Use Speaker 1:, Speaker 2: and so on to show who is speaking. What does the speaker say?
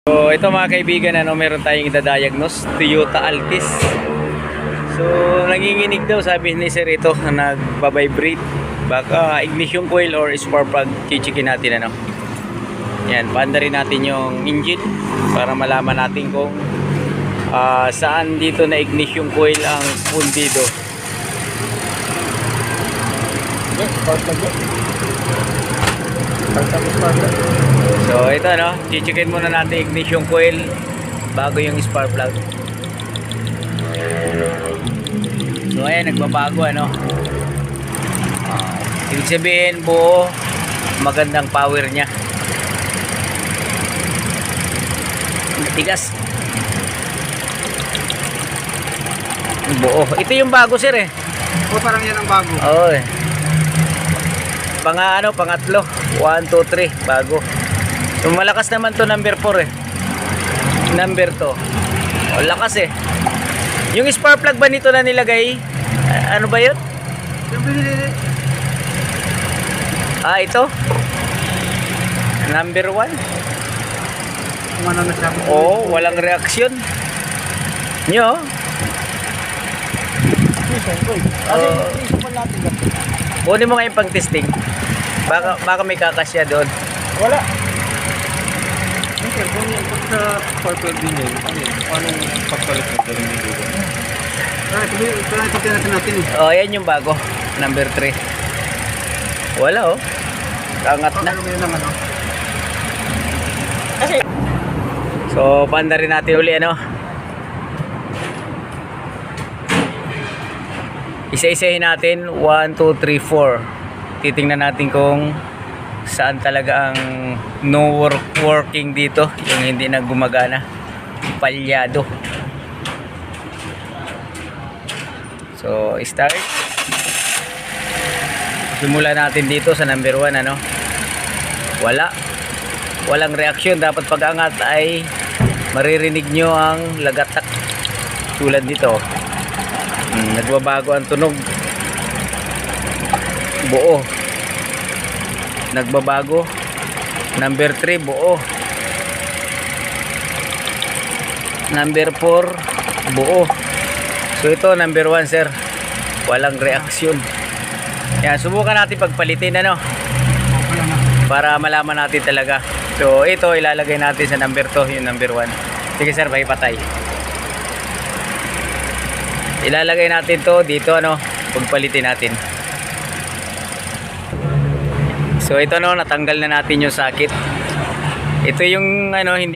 Speaker 1: So ito mga kaibigan, meron tayong idadiagnose, Toyota Altis. So nanginginig daw, sabi ni sir, ito nagbabibrate. Baka ignition coil or spark plug. Chichikin natin yan, paanda rin natin yung engine para malaman natin kung saan dito na ignition coil ang pundido. So ito chichikin muna natin ignition coil bago yung spark plug. So ayan, nagbabago ibig sabihin buo, magandang power nya. Tigas. Buo. Ito yung bago sir
Speaker 2: Parang yan ang bago.
Speaker 1: Oo pangatlo. 1, 2, 3 bago. So malakas naman to number 4 Number 2. Lakas Yung spark plug ba nito na nilagay? Ano ba 'yun?
Speaker 2: Yung binili.
Speaker 1: Ito. Number 1.
Speaker 2: Kumano na siya.
Speaker 1: Walang reaksyon. Nyo. Kunin mo ngayon pang testing. Baka may kakasya doon.
Speaker 2: Wala. Okay, kung sa purple din yun, anong pagpalit mo din dito? Ito natin
Speaker 1: Yan yung bago. Number 3. Wala Angat na.
Speaker 2: Kasi
Speaker 1: So, panda rin natin uli Isa-isahin natin 1, 2, 3, 4. Titingnan natin kung saan talaga ang no working dito, yung hindi na gumagana, palyado. So start. Simulan natin dito sa number 1 walang reaksyon. Dapat pag-angat ay maririnig nyo ang lagatak tulad dito. Nagbabago ang tunog, buo. Nagbabago. Number 3 buo. Number 4 buo. So ito number 1 sir, walang reaksyon. Yan, subukan natin pagpalitin para malaman natin talaga. So ito ilalagay natin sa number 2, yung number 1. Sige sir, patay. Ilalagay natin to dito pagpalitin natin. So ito natanggal na natin yung sakit. Ito yung hindi